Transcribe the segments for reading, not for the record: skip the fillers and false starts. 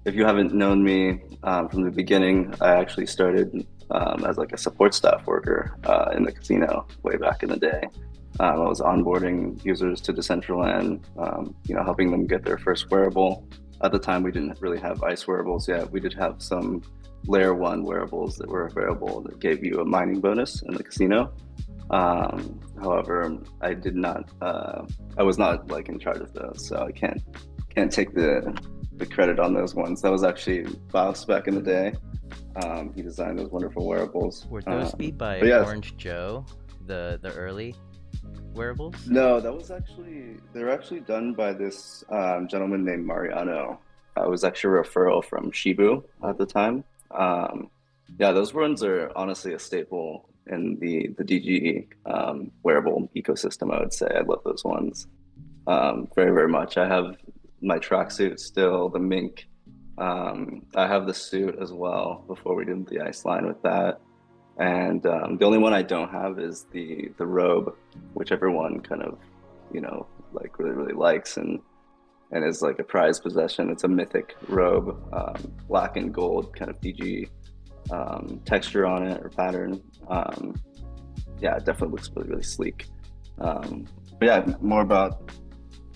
If you haven't known me from the beginning, I actually started as like a support staff worker in the casino way back in the day. I was onboarding users to Decentraland, helping them get their first wearable. At the time, we didn't really have ice wearables yet. We did have some layer one wearables that were available that gave you a mining bonus in the casino. However, I was not like in charge of those, so I can't take the credit on those ones. That was actually Saus back in the day. He designed those wonderful wearables. Were those made by But yeah, Orange Joe, the early wearables? no, they were actually done by this gentleman named Mariano. It was actually a referral from Shibu at the time. Yeah, those ones are honestly a staple in the DG wearable ecosystem, I would say. I love those ones very, very much. I have my tracksuit still, the mink. I have the suit as well before we did the ice line with that. And the only one I don't have is the robe, which everyone kind of, like really, really likes and is like a prized possession. It's a mythic robe, black and gold kind of DG texture on it or pattern. Yeah, it definitely looks really, really sleek. But yeah, more about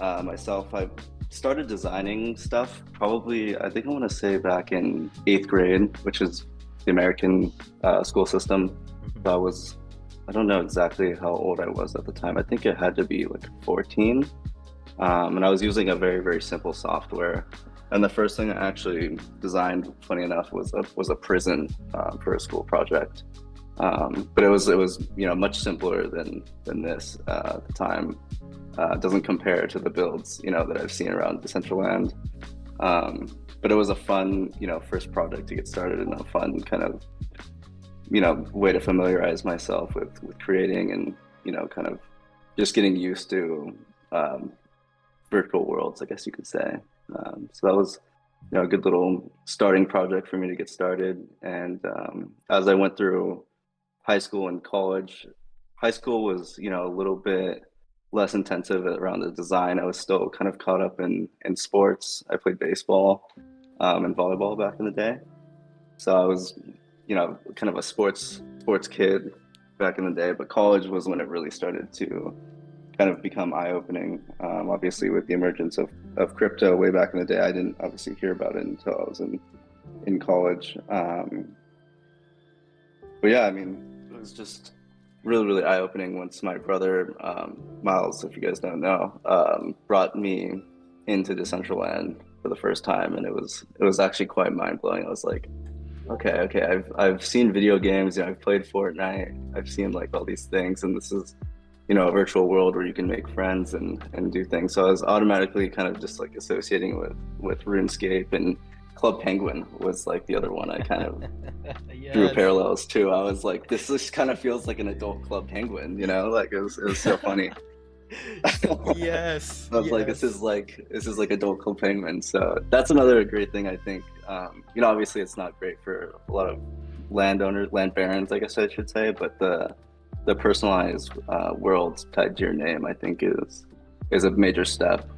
myself. I started designing stuff probably, I think I want to say back in eighth grade, which is the American school system. So I don't know exactly how old I was at the time. I think it had to be like 14. And I was using a very, very simple software. And the first thing I actually designed, funny enough, was a prison for a school project. But it was much simpler than this at the time. Doesn't compare to the builds that I've seen around Decentraland. But it was a fun first project to get started and a fun kind of way to familiarize myself with creating and kind of just getting used to virtual worlds, I guess you could say. So that was a good little starting project for me to get started. And as I went through high school and college, high school was a little bit less intensive around the design. I was still kind of caught up in sports. I played baseball and volleyball back in the day. So I was, kind of a sports kid back in the day. But college was when it really started to kind of become eye-opening. Obviously, with the emergence of crypto way back in the day, I didn't obviously hear about it until I was in college. But yeah, I mean, it was just really, really eye-opening once my brother, Miles, if you guys don't know, brought me into Decentraland for the first time, and it was actually quite mind-blowing. I was like, okay, I've seen video games, I've played Fortnite, I've seen like all these things, and this is a virtual world where you can make friends and do things. So I was automatically kind of just like associating with RuneScape, and Club Penguin was like the other one I kind of drew Yes. parallels to. I was like, this just kind of feels like an adult Club Penguin, like it was so funny. Yes. I was like, Yes. this is like adult Club Penguin. So that's another great thing I think. Obviously it's not great for a lot of landowners, land barons, I guess I should say, but the personalized worlds tied to your name, I think is a major step.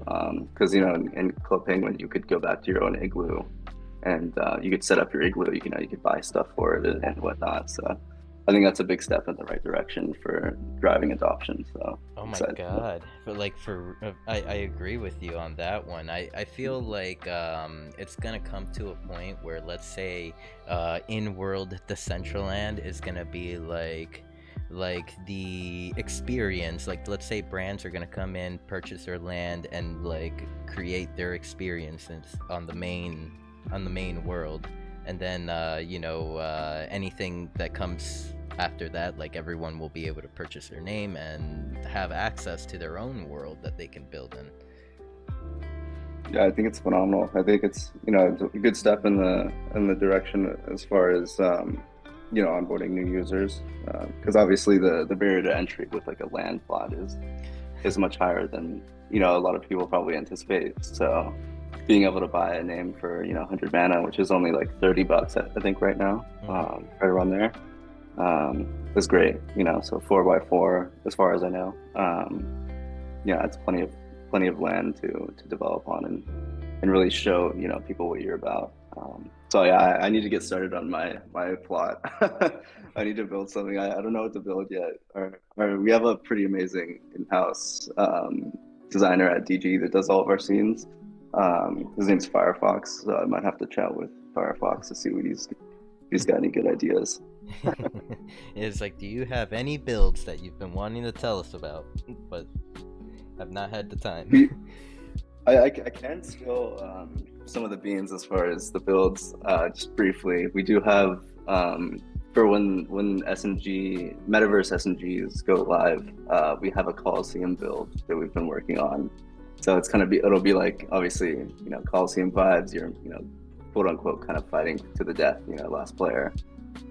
Because in Club Penguin, you could go back to your own igloo, and you could set up your igloo. You could buy stuff for it and whatnot. So I think that's a big step in the right direction for driving adoption. So Oh my excited. God. But like I agree with you on that one. I feel like it's gonna come to a point where, let's say, in-world Decentraland is gonna be like the experience. Like, let's say brands are gonna come in, purchase their land, and like create their experiences on the main world, and then anything that comes after that, like, everyone will be able to purchase their name and have access to their own world that they can build in. Yeah, I think it's phenomenal. I think it's a good step in the direction as far as onboarding new users, because obviously the barrier to entry with like a land plot is much higher than a lot of people probably anticipate. So being able to buy a name for 100 mana, which is only like $30 I think right now, Hmm. right around there, is great. So 4x4 as far as I know. Yeah, it's plenty of land to develop on, and really show, people what you're about. So yeah, I need to get started on my plot. I need to build something. I don't know what to build yet. We have a pretty amazing in-house designer at DG that does all of our scenes. His name's Firefox, so I might have to chat with Firefox to see what he's got any good ideas. It's like, do you have any builds that you've been wanting to tell us about, but have not had the time? I can spill some of the beans as far as the builds. Just briefly, we do have for when SNG Metaverse SNGs go live, we have a Coliseum build that we've been working on. So it'll be like obviously Coliseum vibes. You're quote unquote kind of fighting to the death, last player.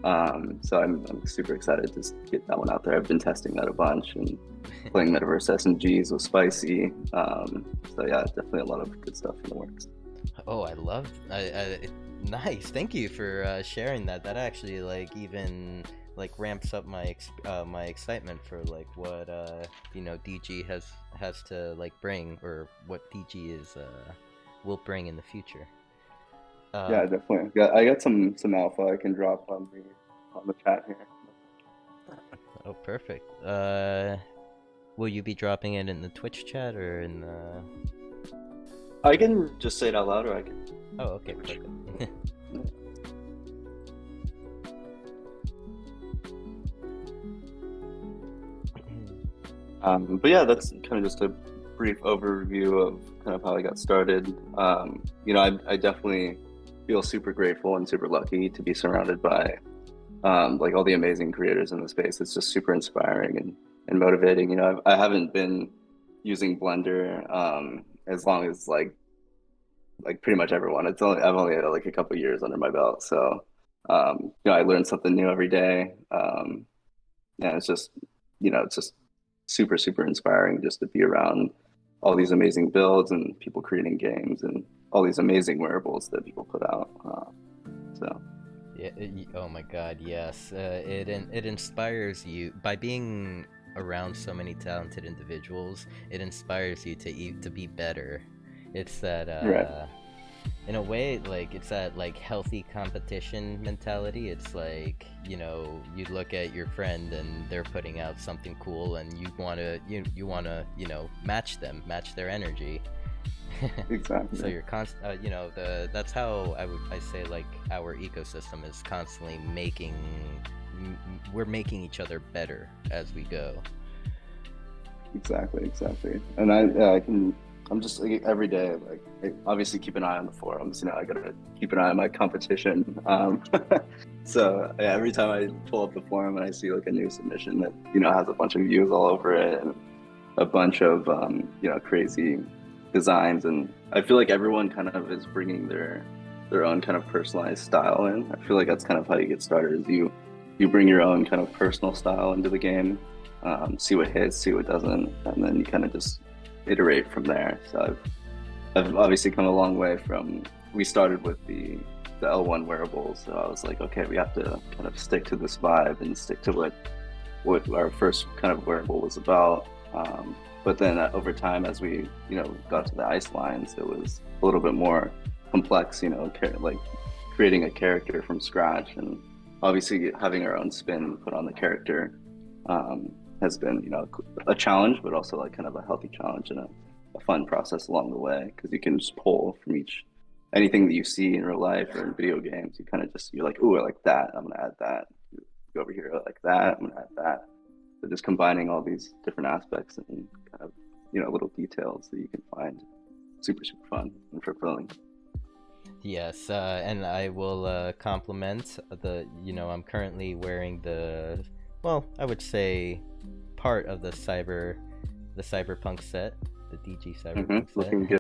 So I'm super excited to get that one out there. I've been testing that a bunch and playing Metaverse SNGs with Spicy. So yeah, definitely a lot of good stuff in the works. Oh, I love. Nice. Thank you for sharing that. That actually like even like ramps up my excitement for like what DG has to like bring, or what DG is will bring in the future. Yeah, definitely. I got some alpha I can drop on the chat here. Oh, perfect. Will you be dropping it in the Twitch chat or in the? I can just say it out loud, or I can. Oh, okay, perfect. But yeah, that's kind of just a brief overview of kind of how I got started. I definitely feel super grateful and super lucky to be surrounded by like all the amazing creators in the space. It's just super inspiring and motivating. I haven't been using Blender as long as like pretty much everyone. I've only had like a couple years under my belt, so I learn something new every day. And it's just super super inspiring just to be around all these amazing builds and people creating games and all these amazing wearables that people put out. So. Yeah. Oh my God. Yes. It inspires you by being around so many talented individuals. It inspires you to be better. It's that Right. in a way, like it's that like healthy competition mentality. It's like you look at your friend and they're putting out something cool, and you wanna match them, match their energy. Exactly. So you're that's how I say like our ecosystem is constantly we're making each other better as we go. Exactly. And I'm just like, every day, like I obviously keep an eye on the forums. I gotta keep an eye on my competition. So yeah, every time I pull up the forum and I see like a new submission that has a bunch of views all over it and a bunch of crazy designs, and I feel like everyone kind of is bringing their own kind of personalized style in. I feel like that's kind of how you get started. Is you bring your own kind of personal style into the game, see what hits, see what doesn't, and then you kind of just iterate from there. So I've obviously come a long way from, we started with the L1 wearables, so I was like, okay, we have to kind of stick to this vibe and stick to what our first kind of wearable was about. But then over time, as we got to the ice lines, it was a little bit more complex, like creating a character from scratch, and obviously having our own spin put on the character has been a challenge, but also like kind of a healthy challenge and a fun process along the way, because you can just pull from anything that you see in real life or in video games. You're like, ooh, I like that, I'm gonna add that. You go over here, I like that, I'm gonna add that. So just combining all these different aspects and kind of little details that you can find super super fun and fulfilling. Yes, and I will compliment I'm currently wearing I would say part of the cyberpunk set, the DG cyberpunk set. Looking good.